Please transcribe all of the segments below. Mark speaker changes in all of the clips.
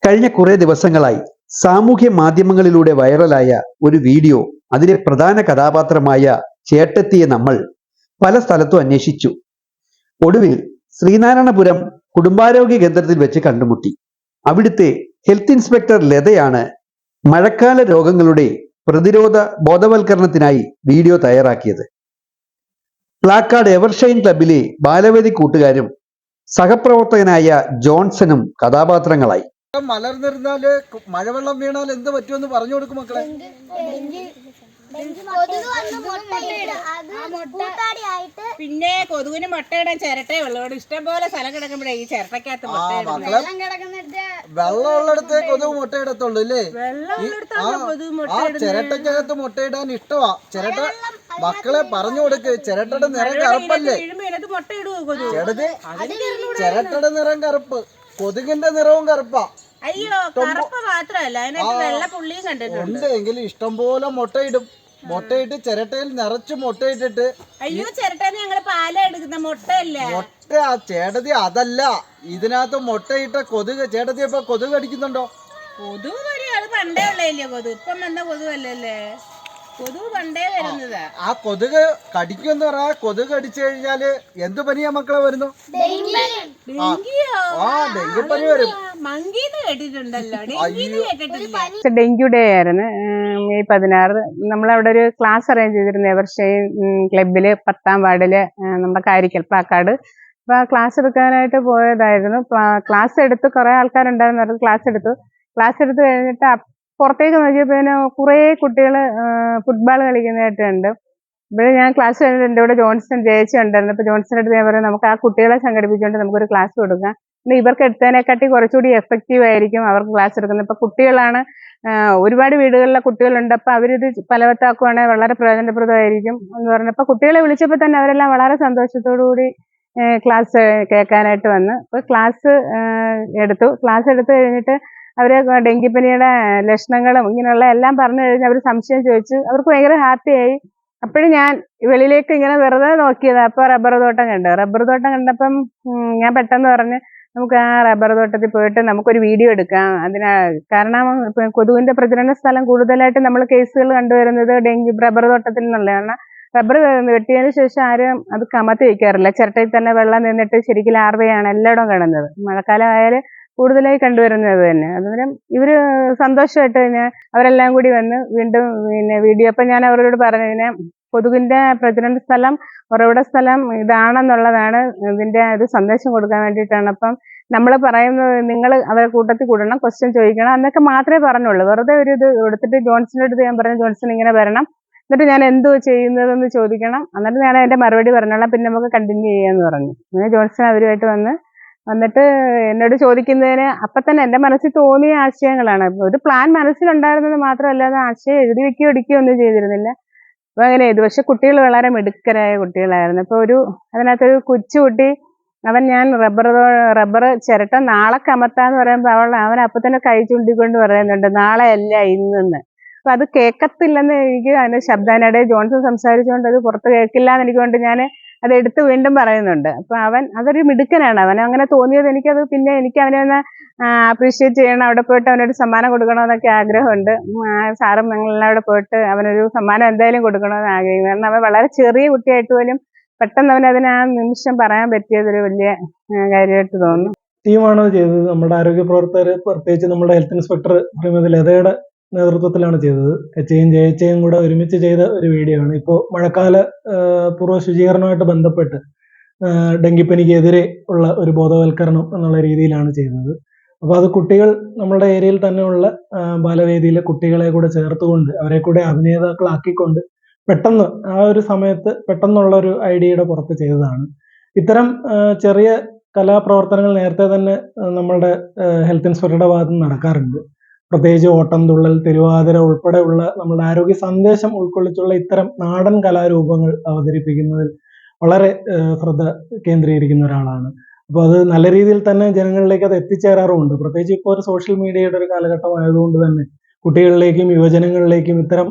Speaker 1: കഴിഞ്ഞ കുറേ ദിവസങ്ങളായി സാമൂഹ്യ മാധ്യമങ്ങളിലൂടെ വൈറലായ ഒരു വീഡിയോ അതിലെ പ്രധാന കഥാപാത്രമായ ചേട്ടത്തിയെ നമ്മൾ പല സ്ഥലത്തും അന്വേഷിച്ചു. ഒടുവിൽ ശ്രീനാരായണപുരം കുടുംബാരോഗ്യ കേന്ദ്രത്തിൽ വെച്ച് കണ്ടുമുട്ടി. അവിടുത്തെ ഹെൽത്ത് ഇൻസ്പെക്ടർ ലതയാണ് മഴക്കാല രോഗങ്ങളുടെ പ്രതിരോധ ബോധവൽക്കരണത്തിനായി വീഡിയോ തയ്യാറാക്കിയത്. പ്ലാക്കാട് എവർഷൈൻ ക്ലബിലെ ബാലവേദി കൂട്ടുകാരും സഹപ്രവർത്തകനായ ജോൺസണും കഥാപാത്രങ്ങളായി.
Speaker 2: മലർന്നിരുന്നാല് മഴവെള്ളം വീണാൽ എന്ത് പറ്റുമെന്ന് പറഞ്ഞു കൊടുക്കും മക്കളെ.
Speaker 3: പിന്നെ കൊതുകിന് മുട്ടയിടാൻ ചിരട്ടേ വെള്ളോട് ഇഷ്ടം പോലെ സ്ഥലം കിടക്കുമ്പോഴേ ഈ ചിരട്ടക്കകത്ത്
Speaker 2: വെള്ളം ഉള്ളിടത്തേ കൊതുക് മുട്ടയിടത്തുള്ളൂ അല്ലേ? ചിരട്ടക്കകത്ത് മുട്ടയിടാൻ ഇഷ്ടമാ. ചിരട്ട മക്കളെ പറഞ്ഞു കൊടുക്ക്. ചിരട്ടയുടെ നിറം കറുപ്പല്ലേ? ചിരട്ടയുടെ നിറം കറുപ്പ്, കൊതുകിന്റെ നിറവും കറുപ്പാ.
Speaker 3: അയ്യോ, കറുപ്പ് മാത്രമല്ല, വെള്ള പുള്ളിയും കണ്ടിട്ടുണ്ട്.
Speaker 2: എങ്കിലും ഇഷ്ടം പോലെ മുട്ടയിടും. മുട്ടയിട്ട് ചിരട്ടയിൽ നിറച്ച് മുട്ടയിട്ടിട്ട്.
Speaker 3: അയ്യോ, ചിരട്ടന് ഞങ്ങള് പാല എടുക്കുന്ന മുട്ടയല്ല.
Speaker 2: മുട്ട ചേട്ടത്തി അതല്ല, ഇതിനകത്ത് മുട്ടയിട്ട കൊതുക്. ചേട്ടത്തി ഇപ്പൊ കൊതുക് കടിക്കുന്നുണ്ടോ?
Speaker 3: കൊതുക് വരും, അത് പണ്ടേ ഉള്ളതല്ലേ കൊതുക്. ഇപ്പം വന്ന കൊതുകല്ലേ, കൊതുക് പണ്ടേ വരുന്നതാ.
Speaker 2: ആ കൊതുക് കടിക്കുമെന്ന് പറയാ. കൊതുക് കടിച്ചു കഴിഞ്ഞാല് എന്ത് പനിയാ മക്കളെ വരുന്നു? ഡെങ്കിപ്പനി വരും.
Speaker 4: ഡെങ്കു ഡേ ആയിരുന്നു മെയ് 16. നമ്മളവിടെ ഒരു ക്ലാസ് അറേഞ്ച് ചെയ്തിരുന്നു എവർഷൈൻ ക്ലബില് 10ാം വാർഡില് നമ്മുടെ കാരിക്കൽ പ്ലാക്കാട്. അപ്പൊ ആ ക്ലാസ് എടുക്കാനായിട്ട് പോയതായിരുന്നു. ക്ലാസ് എടുത്ത് കുറെ ആൾക്കാരുണ്ടായിരുന്നു. ക്ലാസ് എടുത്ത് കഴിഞ്ഞിട്ട് പുറത്തേക്ക് നോക്കിയപ്പോൾ കുറേ കുട്ടികൾ ഫുട്ബോൾ കളിക്കുന്നതായിട്ട് കണ്ട്. ഇവിടെ ഞാൻ ക്ലാസ് കഴിഞ്ഞിട്ട് എൻ്റെ കൂടെ ജോൺസൺ ചേച്ചി ഉണ്ടായിരുന്നു. അപ്പോൾ ജോൺസൻ്റെ അടുത്ത് ഞാൻ പറഞ്ഞു, നമുക്ക് ആ കുട്ടികളെ സംഘടിപ്പിച്ചുകൊണ്ട് നമുക്കൊരു ക്ലാസ് കൊടുക്കാം. പിന്നെ ഇവർക്ക് എടുത്തതിനെക്കാട്ടി കുറച്ചുകൂടി എഫക്റ്റീവ് ആയിരിക്കും അവർക്ക് ക്ലാസ് എടുക്കുന്നത്. ഇപ്പോൾ കുട്ടികളാണ്, ഒരുപാട് വീടുകളിലെ കുട്ടികളുണ്ട്. അപ്പോൾ അവരിത് ഫലവത്താക്കുവാണെങ്കിൽ വളരെ പ്രയോജനപ്രദമായിരിക്കും എന്ന് പറഞ്ഞപ്പോൾ കുട്ടികളെ വിളിച്ചപ്പോൾ തന്നെ അവരെല്ലാം വളരെ സന്തോഷത്തോടു കൂടി ക്ലാസ് കേൾക്കാനായിട്ട് വന്ന്. അപ്പോൾ ക്ലാസ് എടുത്തു കഴിഞ്ഞിട്ട് അവര് ഡെങ്കിപ്പനിയുടെ ലക്ഷണങ്ങളും ഇങ്ങനെയുള്ള എല്ലാം പറഞ്ഞു കഴിഞ്ഞ് അവർ സംശയം ചോദിച്ചു. അവർക്ക് ഭയങ്കര ഹാപ്പിയായി. അപ്പോഴും ഞാൻ വെളിയിലേക്ക് ഇങ്ങനെ വെറുതെ നോക്കിയത്. അപ്പോൾ റബ്ബർ തോട്ടം കണ്ടപ്പം ഞാൻ പെട്ടെന്ന് പറഞ്ഞ്, നമുക്ക് ആ റബ്ബർ തോട്ടത്തിൽ പോയിട്ട് നമുക്കൊരു വീഡിയോ എടുക്കാം. കാരണം കൊതുകിന്റെ പ്രചരണ സ്ഥലം കൂടുതലായിട്ട് നമ്മൾ കേസുകൾ കണ്ടുവരുന്നത് റബ്ബർ തോട്ടത്തിൽ നിന്നുള്ള. കാരണം റബ്ബർ വെട്ടിയതിന് ശേഷം ആരും അത് കമത്തി വയ്ക്കാറില്ല. ചിരട്ടയിൽ തന്നെ വെള്ളം നിന്നിട്ട് ശരിക്കും ലാർവയാണ് എല്ലായിടവും കിടന്നത്. മഴക്കാലം ആയാൽ കൂടുതലായി കണ്ടുവരുന്നത് തന്നെ. അതുപോലെ ഇവര് സന്തോഷമായിട്ട് അവരെല്ലാം കൂടി വന്ന് വീണ്ടും വീഡിയോ. അപ്പം ഞാൻ അവരോട് പറഞ്ഞു, കൊതുകിന്റെ പ്രചരണ സ്ഥലം, ഉറവിട സ്ഥലം ഇതാണെന്നുള്ളതാണ്. ഇതിന്റെ ഒരു സന്ദേശം കൊടുക്കാൻ വേണ്ടിയിട്ടാണ്. അപ്പം നമ്മൾ പറയുന്നത്, നിങ്ങൾ അവരെ കൂട്ടത്തിൽ കൂടണം, ക്വസ്റ്റ്യൻ ചോദിക്കണം എന്നൊക്കെ മാത്രമേ പറഞ്ഞുള്ളൂ. വെറുതെ ഒരു ഇത് കൊടുത്തിട്ട് ജോൺസന്റെ അടുത്ത് ഞാൻ പറഞ്ഞു, ജോൺസൺ ഇങ്ങനെ വരണം, എന്നിട്ട് ഞാൻ എന്തോ ചെയ്യുന്നതെന്ന് ചോദിക്കണം, എന്നിട്ട് ഞാൻ അതിന്റെ മറുപടി പറഞ്ഞോളാം, പിന്നെ നമുക്ക് കണ്ടിന്യൂ ചെയ്യാന്ന് പറഞ്ഞു. അങ്ങനെ ജോൺസൺ അവരുമായിട്ട് വന്നിട്ട് എന്നോട് ചോദിക്കുന്നതിന് അപ്പം തന്നെ എൻ്റെ മനസ്സിൽ തോന്നിയ ആശയങ്ങളാണ്. ഒരു പ്ലാൻ മനസ്സിലുണ്ടായിരുന്നത് മാത്രമല്ലാതെ ആശയം എഴുതി വെക്കുകയോ ഇടിക്കുകയോ ഒന്നും ചെയ്തിരുന്നില്ല. അപ്പോൾ അങ്ങനെ ചെയ്തു. പക്ഷെ കുട്ടികൾ വളരെ മിടുക്കരായ കുട്ടികളായിരുന്നു. ഇപ്പോൾ അതിനകത്തൊരു കൊച്ചുകുട്ടി, ഞാൻ റബ്ബർ ചിരട്ട നാളെ കമത്താന്ന് പറയുമ്പോൾ അവൻ അപ്പം തന്നെ കൈ ചൂണ്ടിക്കൊണ്ട് പറയുന്നുണ്ട്, നാളെ അല്ല ഇന്നെന്ന്. അപ്പം അത് കേൾക്കത്തില്ലെന്ന് എനിക്ക് അതിന് ശബ്ദാനയുടെ ജോൺസൺ സംസാരിച്ചുകൊണ്ട് അത് പുറത്ത് കേൾക്കില്ല എന്ന് എനിക്കൊണ്ട് ഞാൻ അത് എടുത്ത് വീണ്ടും പറയുന്നുണ്ട്. അപ്പൊ അതൊരു മിടുക്കനാണ്. അവൻ അങ്ങനെ തോന്നിയത് എനിക്ക് അവനെ ഒന്ന് അപ്രീഷിയേറ്റ് ചെയ്യണം, അവിടെ പോയിട്ട് അവനൊരു സമ്മാനം കൊടുക്കണമെന്നൊക്കെ ആഗ്രഹമുണ്ട്. സാറും ഞങ്ങളെല്ലാം അവിടെ പോയിട്ട് അവനൊരു സമ്മാനം എന്തായാലും കൊടുക്കണമെന്ന് ആഗ്രഹിക്കുന്നു. കാരണം അവൻ വളരെ ചെറിയ കുട്ടിയായിട്ട് പോലും പെട്ടെന്ന് അവനതിന് ആ നിമിഷം പറയാൻ പറ്റിയതൊരു വലിയ കാര്യമായിട്ട് തോന്നുന്നു.
Speaker 5: ടീമാണ് ചെയ്തത്. നമ്മുടെ ആരോഗ്യ പ്രവർത്തകർ, പ്രത്യേകിച്ച് നമ്മുടെ ഹെൽത്ത് ഇൻസ്പെക്ടർ ശ്രീമതി ലതയുടെ നേതൃത്വത്തിലാണ് ചെയ്തത്. എച്ചയും ജയച്ചയും കൂടെ ഒരുമിച്ച് ചെയ്ത ഒരു വീഡിയോ ആണ്. ഇപ്പോൾ മഴക്കാല പൂർവ്വ ശുചീകരണവുമായിട്ട് ബന്ധപ്പെട്ട് ഡെങ്കിപ്പനിക്കെതിരെ ഉള്ള ഒരു ബോധവൽക്കരണം എന്നുള്ള രീതിയിലാണ് ചെയ്തത്. അപ്പോൾ അത് കുട്ടികൾ നമ്മളുടെ ഏരിയയിൽ തന്നെയുള്ള ബാലവേദിയിലെ കുട്ടികളെ കൂടെ ചേർത്തുകൊണ്ട് അവരെ കൂടെ അഭിനേതാക്കളാക്കിക്കൊണ്ട് പെട്ടെന്ന് ആ ഒരു സമയത്ത് പെട്ടെന്നുള്ള ഒരു ഐഡിയയുടെ പുറത്ത് ചെയ്തതാണ്. ഇത്തരം ചെറിയ കലാപ്രവർത്തനങ്ങൾ നേരത്തെ തന്നെ നമ്മളുടെ ഹെൽത്ത് ഇൻസ്പെക്ടറുടെ ഭാഗത്ത് നിന്ന് നടക്കാറുണ്ട്. പ്രത്യേകിച്ച് ഓട്ടം തുള്ളൽ, തിരുവാതിര ഉൾപ്പെടെയുള്ള നമ്മുടെ ആരോഗ്യ സന്ദേശം ഉൾക്കൊള്ളിച്ചുള്ള ഇത്തരം നാടൻ കലാരൂപങ്ങൾ അവതരിപ്പിക്കുന്നതിൽ വളരെ ശ്രദ്ധ കേന്ദ്രീകരിക്കുന്ന ഒരാളാണ്. അപ്പോൾ അത് നല്ല രീതിയിൽ തന്നെ ജനങ്ങളിലേക്ക് അത് എത്തിച്ചേരാറുമുണ്ട്. പ്രത്യേകിച്ച് ഇപ്പോൾ ഒരു സോഷ്യൽ മീഡിയയുടെ ഒരു കാലഘട്ടമായതുകൊണ്ട് തന്നെ കുട്ടികളിലേക്കും യുവജനങ്ങളിലേക്കും ഇത്തരം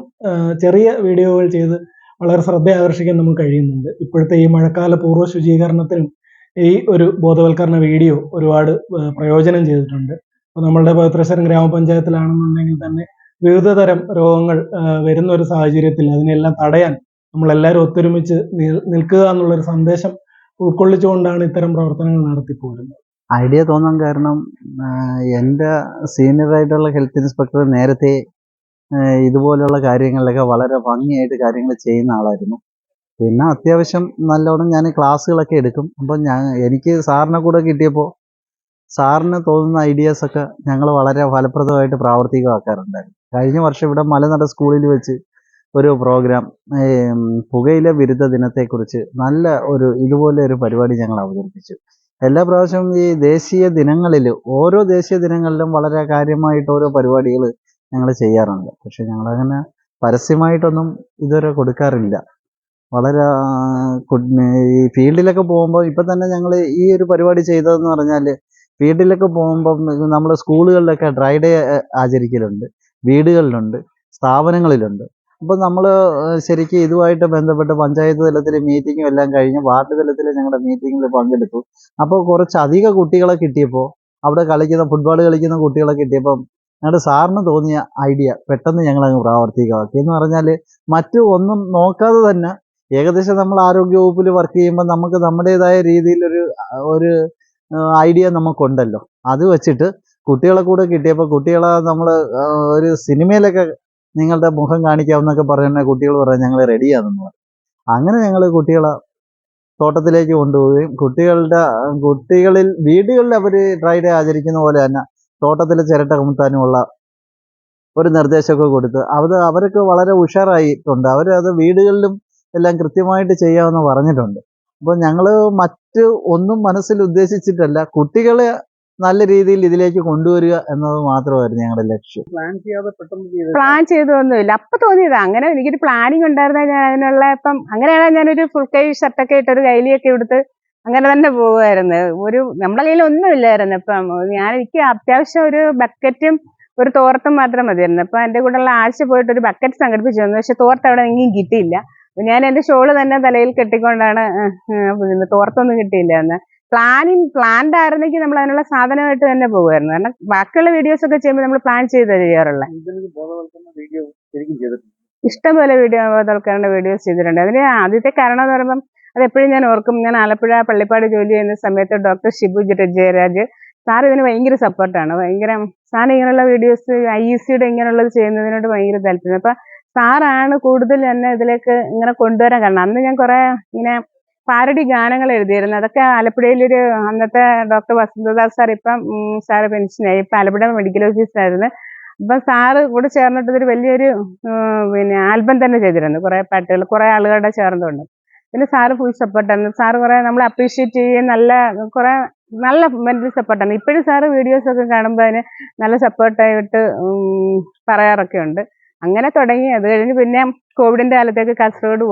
Speaker 5: ചെറിയ വീഡിയോകൾ ചെയ്ത് വളരെ ശ്രദ്ധ ആകർഷിക്കാൻ നമുക്ക് കഴിയുന്നുണ്ട്. ഇപ്പോഴത്തെ ഈ മഴക്കാല പൂർവ്വ ശുചീകരണത്തിനും ഈ ഒരു ബോധവൽക്കരണ വീഡിയോ ഒരുപാട് പ്രയോജനം ചെയ്തിട്ടുണ്ട്. അപ്പോൾ നമ്മളുടെ പവിത്രേശ്വരം ഗ്രാമപഞ്ചായത്തിലാണെന്നുണ്ടെങ്കിൽ തന്നെ വിവിധ തരം രോഗങ്ങൾ വരുന്ന ഒരു സാഹചര്യത്തിൽ അതിനെല്ലാം തടയാൻ നമ്മളെല്ലാവരും ഒത്തൊരുമിച്ച് നിൽക്കുക എന്നുള്ളൊരു സന്ദേശം ഉൾക്കൊള്ളിച്ചുകൊണ്ടാണ് ഇത്തരം പ്രവർത്തനങ്ങൾ നടത്തിപ്പോരുന്നത്.
Speaker 6: ഐഡിയ തോന്നാൻ കാരണം എൻ്റെ സീനിയറായിട്ടുള്ള ഹെൽത്ത് ഇൻസ്പെക്ടർ നേരത്തെ ഇതുപോലുള്ള കാര്യങ്ങളിലൊക്കെ വളരെ ഭംഗിയായിട്ട് കാര്യങ്ങൾ ചെയ്യുന്ന ആളായിരുന്നു. പിന്നെ അത്യാവശ്യം നല്ലോണം ഞാൻ ക്ലാസ്സുകളൊക്കെ എടുക്കും. അപ്പം എനിക്ക് സാറിനെ കൂടെ കിട്ടിയപ്പോൾ സാറിന് തോന്നുന്ന ഐഡിയാസൊക്കെ ഞങ്ങൾ വളരെ ഫലപ്രദമായിട്ട് പ്രാവർത്തികമാക്കാറുണ്ടായിരുന്നു. കഴിഞ്ഞ വർഷം ഇവിടെ മലനട സ്കൂളിൽ വെച്ച് ഒരു പ്രോഗ്രാം പുകയില വിരുദ്ധ ദിനത്തെക്കുറിച്ച് നല്ല ഇതുപോലെ ഒരു പരിപാടി ഞങ്ങൾ അവതരിപ്പിച്ചു. എല്ലാ പ്രാവശ്യവും ഈ ദേശീയ ദിനങ്ങളിൽ ഓരോ ദേശീയ ദിനങ്ങളിലും വളരെ കാര്യമായിട്ട് ഓരോ പരിപാടികൾ ഞങ്ങൾ ചെയ്യാറുണ്ട്. പക്ഷെ ഞങ്ങളങ്ങനെ പരസ്യമായിട്ടൊന്നും ഇതുവരെ കൊടുക്കാറില്ല. വളരെ ഈ ഫീൽഡിലൊക്കെ പോകുമ്പോൾ ഇപ്പം തന്നെ ഞങ്ങൾ ഈ ഒരു പരിപാടി ചെയ്തതെന്ന് പറഞ്ഞാൽ ഫീൽഡിലൊക്കെ പോകുമ്പം നമ്മൾ സ്കൂളുകളിലൊക്കെ ഡ്രൈ ഡേ ആചരിക്കലുണ്ട്, വീടുകളിലുണ്ട്, സ്ഥാപനങ്ങളിലുണ്ട്. അപ്പോൾ നമ്മൾ ശരിക്കും ഇതുമായിട്ട് ബന്ധപ്പെട്ട് പഞ്ചായത്ത് തലത്തിൽ മീറ്റിങ്ങും എല്ലാം കഴിഞ്ഞ് വാർഡ് തലത്തിൽ ഞങ്ങളുടെ മീറ്റിങ്ങിൽ പങ്കെടുത്തു. അപ്പോൾ കുറച്ചധികം കുട്ടികളെ കിട്ടിയപ്പോൾ അവിടെ ഫുട്ബോൾ കളിക്കുന്ന കുട്ടികളെ കിട്ടിയപ്പം ഞങ്ങളുടെ സാറിന് തോന്നിയ ഐഡിയ പെട്ടെന്ന് ഞങ്ങളങ്ങ് പ്രാവർത്തികമാക്കി. എന്ന് പറഞ്ഞാൽ മറ്റു ഒന്നും നോക്കാതെ തന്നെ ഏകദേശം നമ്മൾ ആരോഗ്യ വകുപ്പിൽ വർക്ക് ചെയ്യുമ്പോൾ നമുക്ക് നമ്മുടേതായ രീതിയിലൊരു ഐഡിയ നമുക്കുണ്ടല്ലോ. അത് വെച്ചിട്ട് കുട്ടികളെ കൂടെ കിട്ടിയപ്പോൾ കുട്ടികളെ നമ്മൾ ഒരു സിനിമയിലൊക്കെ നിങ്ങളുടെ മുഖം കാണിക്കാമെന്നൊക്കെ പറയുന്ന കുട്ടികൾ പറയാൻ ഞങ്ങൾ റെഡിയാണെന്ന് പറയും. അങ്ങനെ ഞങ്ങൾ കുട്ടികളെ തോട്ടത്തിലേക്ക് കൊണ്ടുപോവുകയും കുട്ടികളിൽ വീടുകളിൽ അവർ ഡ്രൈ ഡേ ആചരിക്കുന്ന പോലെ തന്നെ തോട്ടത്തിൽ ചിരട്ട കമുത്താനുമുള്ള ഒരു നിർദ്ദേശമൊക്കെ കൊടുത്ത് അവരൊക്കെ വളരെ ഉഷാറായിട്ടുണ്ട്. അവരത് വീടുകളിലും എല്ലാം കൃത്യമായിട്ട് ചെയ്യാമെന്ന് പറഞ്ഞിട്ടുണ്ട്. അപ്പോൾ ഞങ്ങൾ മറ്റ് ഒന്നും മനസ്സിൽ ഉദ്ദേശിച്ചിട്ടല്ല, കുട്ടികളെ നല്ല രീതിയിൽ ഇതിലേക്ക് കൊണ്ടുവരിക എന്നത് മാത്രമായിരുന്നു ഞങ്ങളുടെ ലക്ഷ്യം.
Speaker 4: പ്ലാൻ ചെയ്തൊന്നുമില്ല, അപ്പൊ തോന്നിയതാ. അങ്ങനെ എനിക്കൊരു പ്ലാനിങ് ഉണ്ടായിരുന്ന ഞാൻ അതിനുള്ള ഇപ്പം അങ്ങനെയാണ് ഞാനൊരു ഫുൾ കൈ ഷർട്ടൊക്കെ ഇട്ട് ഒരു കൈലിയൊക്കെ എടുത്ത് അങ്ങനെ തന്നെ പോകുമായിരുന്നു. നമ്മുടെ കയ്യിൽ ഒന്നുമില്ലായിരുന്നു. ഇപ്പം എനിക്ക് അത്യാവശ്യം ഒരു ബക്കറ്റും ഒരു തോർത്തും മാത്രം മതിയായിരുന്നു. അപ്പൊ എന്റെ കൂടെയുള്ള ആഴ്ച പോയിട്ട് ഒരു ബക്കറ്റ് സംഘടിപ്പിച്ചു തന്നു. പക്ഷെ തോർത്ത് അവിടെ എങ്ങും കിട്ടിയില്ല. ഞാൻ എന്റെ ഷോള് തന്നെ തലയിൽ കെട്ടിക്കൊണ്ടാണ് തോർത്തൊന്നും കിട്ടിയില്ല. എന്ന് പ്ലാൻഡ് ആയിരുന്നെങ്കിൽ നമ്മൾ അതിനുള്ള സാധനമായിട്ട് തന്നെ പോകുമായിരുന്നു. കാരണം ബാക്കിയുള്ള വീഡിയോസ് ഒക്കെ ചെയ്യുമ്പോൾ നമ്മൾ പ്ലാൻ ചെയ്ത് ചെയ്യാറുള്ള ഇഷ്ടംപോലെ ബോധവൽക്കരണ വീഡിയോസ് ചെയ്തിട്ടുണ്ട്. അതിന് ആദ്യത്തെ കാരണം എന്ന് പറയുമ്പം അത് എപ്പോഴും ഞാൻ ഓർക്കും. ഞാൻ ആലപ്പുഴ പള്ളിപ്പാട് ജോലി ചെയ്യുന്ന സമയത്ത് ഡോക്ടർ ഷിബു ജയരാജ് സാർ ഇതിന് ഭയങ്കര സപ്പോർട്ടാണ്. സാർ ഇങ്ങനെയുള്ള വീഡിയോസ് IECയുടെ ഇങ്ങനെയുള്ളത് ചെയ്യുന്നതിനോട് ഭയങ്കര താല്പര്യം. അപ്പൊ സാറാണ് കൂടുതൽ എന്നെ ഇതിലേക്ക് ഇങ്ങനെ കൊണ്ടുവരാൻ കാരണം. അന്ന് ഞാൻ കുറെ ഇങ്ങനെ പാരഡി ഗാനങ്ങൾ എഴുതിയിരുന്നു. അതൊക്കെ ആലപ്പുഴയിലൊരു അന്നത്തെ ഡോക്ടർ വസന്തദാസ് സാർ ഇപ്പം സാറ് പെൻഷനായി. ഇപ്പം ആലപ്പുഴ മെഡിക്കൽ ഓഫീസറായിരുന്നു. അപ്പൊ സാറ് കൂടെ ചേർന്നിട്ട് ഒരു വലിയൊരു ആൽബം തന്നെ ചെയ്തിരുന്നു. കുറെ പാട്ടുകൾ കുറെ ആളുകളുടെ ചേർന്നുണ്ട്. പിന്നെ സാറ് ഫുൾ സപ്പോർട്ടായിരുന്നു. സാറ് കുറെ നമ്മളെ അപ്രീഷിയേറ്റ് ചെയ്യുകയും നല്ല മെന്റൽ സപ്പോർട്ടാണ്. ഇപ്പോഴും സാറ് വീഡിയോസ് ഒക്കെ കാണുമ്പോൾ അതിന് നല്ല സപ്പോർട്ടായിട്ട് പറയാറൊക്കെ ഉണ്ട്. അങ്ങനെ തുടങ്ങി. അത് കഴിഞ്ഞ് പിന്നെ കോവിഡിന്റെ കാലത്തേക്ക് കാസർഗോഡ്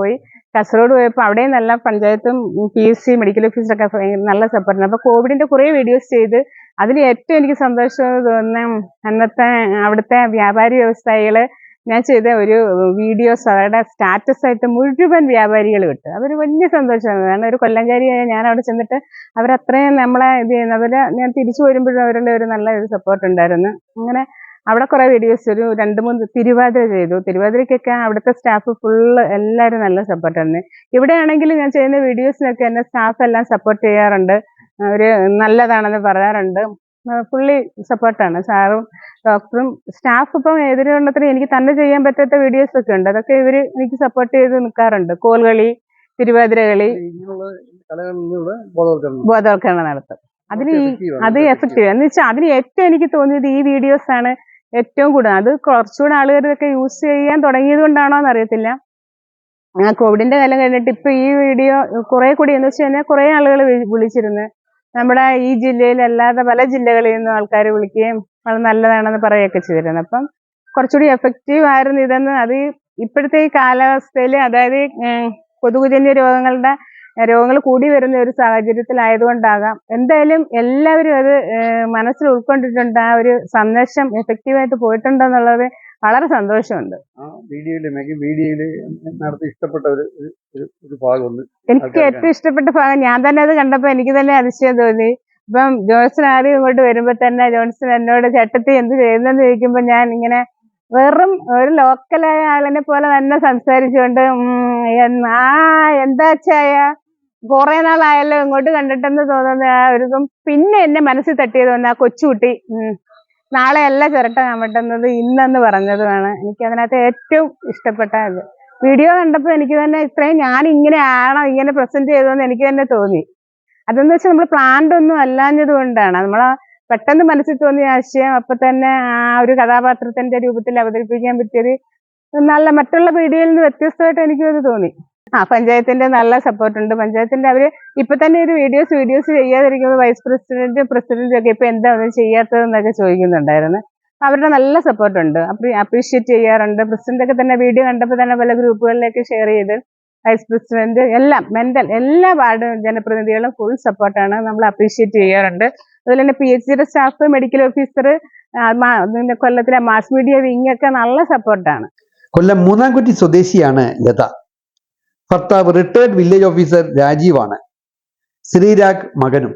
Speaker 4: പോയപ്പോൾ അവിടെയും നല്ല പഞ്ചായത്തും PSC മെഡിക്കൽ ഓഫീസറൊക്കെ നല്ല സപ്പോർട്ടാണ്. അപ്പൊ കോവിഡിന്റെ കുറെ വീഡിയോസ് ചെയ്ത് അതിൽ ഏറ്റവും എനിക്ക് സന്തോഷം തോന്നുന്ന അന്നത്തെ അവിടുത്തെ വ്യാപാരി വ്യവസായികള് ഞാൻ ചെയ്ത ഒരു വീഡിയോസ് അവരുടെ സ്റ്റാറ്റസ് ആയിട്ട് മുഴുവൻ വ്യാപാരികൾ വിട്ടു. അതൊരു വലിയ സന്തോഷമാണ്. കാരണം ഒരു കൊല്ലംകാരിയായ ഞാൻ അവിടെ ചെന്നിട്ട് അവരത്രയും നമ്മളെ ഇത് ചെയ്യുന്ന ഞാൻ തിരിച്ചു വരുമ്പോഴും അവരുടെ ഒരു നല്ല ഒരു സപ്പോർട്ട് ഉണ്ടായിരുന്നു. അങ്ങനെ അവിടെ കുറെ വീഡിയോസ് ഒരു 2-3 തിരുവാതിര ചെയ്തു. തിരുവാതിരയ്ക്കൊക്കെ അവിടുത്തെ സ്റ്റാഫ് ഫുള്ള് എല്ലാവരും നല്ല സപ്പോർട്ടാണ്. ഇവിടെ ആണെങ്കിലും ഞാൻ ചെയ്യുന്ന വീഡിയോസിനൊക്കെ എന്നെ സ്റ്റാഫ് എല്ലാം സപ്പോർട്ട് ചെയ്യാറുണ്ട്. ഒരു നല്ലതാണെന്ന് പറയാറുണ്ട്. ഫുള്ളി സപ്പോർട്ടാണ് സാറും ഡോക്ടറും സ്റ്റാഫ്. ഇപ്പം എതിരെണ്ണത്തിന് എനിക്ക് തന്നെ ചെയ്യാൻ പറ്റാത്ത വീഡിയോസ് ഒക്കെ ഉണ്ട്. അതൊക്കെ ഇവര് എനിക്ക് സപ്പോർട്ട് ചെയ്ത് നിൽക്കാറുണ്ട്. കോൽകളി, തിരുവാതിര കളി, ബോധവൽക്കരണം നടത്തും. അത് എഫക്റ്റീവ് എന്ന് വെച്ചാൽ അതിന് ഏറ്റവും എനിക്ക് തോന്നിയത് ഈ വീഡിയോസ് ആണ് ഏറ്റവും കൂടുതൽ. അത് കുറച്ചുകൂടെ ആളുകൾ ഇതൊക്കെ യൂസ് ചെയ്യാൻ തുടങ്ങിയത് കൊണ്ടാണോ എന്നറിയത്തില്ല. കോവിഡിന്റെ കാലം കഴിഞ്ഞിട്ട് ഇപ്പൊ ഈ വീഡിയോ കുറെ കൂടി എന്ന് വെച്ച് കഴിഞ്ഞാൽ കുറെ ആളുകൾ വിളിച്ചിരുന്നു. നമ്മുടെ ഈ ജില്ലയിലല്ലാതെ പല ജില്ലകളിൽ നിന്നും ആൾക്കാർ വിളിക്കുകയും അത് നല്ലതാണെന്ന് പറയുകയൊക്കെ ചെയ്തിരുന്നു. അപ്പം കുറച്ചുകൂടി എഫക്റ്റീവ് ആയിരുന്നു ഇതെന്ന്. അത് ഇപ്പോഴത്തെ ഈ കാലാവസ്ഥയിൽ, അതായത് കൊതുകുജന്യ രോഗങ്ങൾ കൂടി വരുന്ന ഒരു സാഹചര്യത്തിലായതുകൊണ്ടാകാം. എന്തായാലും എല്ലാവരും അത് മനസ്സിൽ ഉൾക്കൊണ്ടിട്ടുണ്ട്. ആ ഒരു സന്ദേശം എഫക്റ്റീവായിട്ട് പോയിട്ടുണ്ടെന്നുള്ളത് വളരെ സന്തോഷമുണ്ട്. എനിക്ക് ഏറ്റവും ഇഷ്ടപ്പെട്ട ഭാഗം ഞാൻ തന്നെ അത് കണ്ടപ്പോൾ എനിക്ക് തന്നെ അതിശയം തോന്നി. ഇപ്പം ജോൺസൺ ആദ്യം ഇങ്ങോട്ട് വരുമ്പോ തന്നെ ജോൺസൺ എന്നോട് ചേട്ടത്തി എന്ത് ചെയ്യുന്നെന്ന് ചോദിക്കുമ്പോ ഞാൻ ഇങ്ങനെ വെറും ഒരു ലോക്കലായ ആളിനെ പോലെ തന്നെ സംസാരിച്ചുകൊണ്ട് എന്താ ചായ കുറെ നാളായല്ലോ ഇങ്ങോട്ട് കണ്ടിട്ടെന്ന് തോന്നുന്ന ആ ഒരു പിന്നെ എന്നെ മനസ്സിൽ തട്ടിയത് തോന്നുന്നു ആ കൊച്ചുകുട്ടി നാളെ അല്ല ചിരട്ട കമട്ടുന്നത് ഇന്നെന്ന് പറഞ്ഞതുമാണ് എനിക്ക് അതിനകത്ത് ഏറ്റവും ഇഷ്ടപ്പെട്ട ഇത്. വീഡിയോ കണ്ടപ്പോൾ എനിക്ക് തന്നെ ഇത്രയും ഞാൻ ഇങ്ങനെ ആണോ ഇങ്ങനെ പ്രസന്റ് ചെയ്തതെന്ന് എനിക്ക് തന്നെ തോന്നി. അതെന്ന് വെച്ചാൽ നമ്മൾ പ്ലാൻഡ് ഒന്നും അല്ലാഞ്ഞത് കൊണ്ടാണ് നമ്മളെ പെട്ടെന്ന് മനസ്സിൽ തോന്നിയ ആശയം അപ്പൊ തന്നെ ആ ഒരു കഥാപാത്രത്തിന്റെ രൂപത്തിൽ അവതരിപ്പിക്കാൻ പറ്റിയത് നല്ല മറ്റുള്ള വീഡിയോയിൽ നിന്ന് വ്യത്യസ്തമായിട്ട് എനിക്കത് തോന്നി. പഞ്ചായത്തിന്റെ നല്ല സപ്പോർട്ട് ഉണ്ട്. പഞ്ചായത്തിന്റെ അവര് ഇപ്പൊ തന്നെ ഒരു വീഡിയോസ് ചെയ്യാതിരിക്കുമ്പോൾ വൈസ് പ്രസിഡന്റും ഒക്കെ ഇപ്പൊ എന്താ ഒന്നും ചെയ്യാത്തതെന്നൊക്കെ ചോദിക്കുന്നുണ്ടായിരുന്നു. അവരുടെ നല്ല സപ്പോർട്ട് ഉണ്ട്, അപ്രീഷിയേറ്റ് ചെയ്യാറുണ്ട്. പ്രസിഡന്റ് ഒക്കെ തന്നെ വീഡിയോ കണ്ടപ്പോൾ തന്നെ പല ഗ്രൂപ്പുകളിലേക്ക് ഷെയർ ചെയ്ത് വൈസ് പ്രസിഡന്റ് എല്ലാം എല്ലാ വാർഡ് ജനപ്രതിനിധികളും ഫുൾ സപ്പോർട്ടാണ്, നമ്മൾ അപ്രീഷിയേറ്റ് ചെയ്യാറുണ്ട്. അതുപോലെ തന്നെ PHCയുടെ സ്റ്റാഫ്, മെഡിക്കൽ ഓഫീസർ, കൊല്ലത്തിലെ മാസ് മീഡിയ വിങ് ഒക്കെ നല്ല സപ്പോർട്ടാണ്.
Speaker 1: കൊല്ലം മൂന്നാംകുറ്റി സ്വദേശിയാണ് ലത. ഭർത്താവ് റിട്ടയർഡ് വില്ലേജ് ഓഫീസർ രാജീവാണ്. ശ്രീരാഗ് മകനും.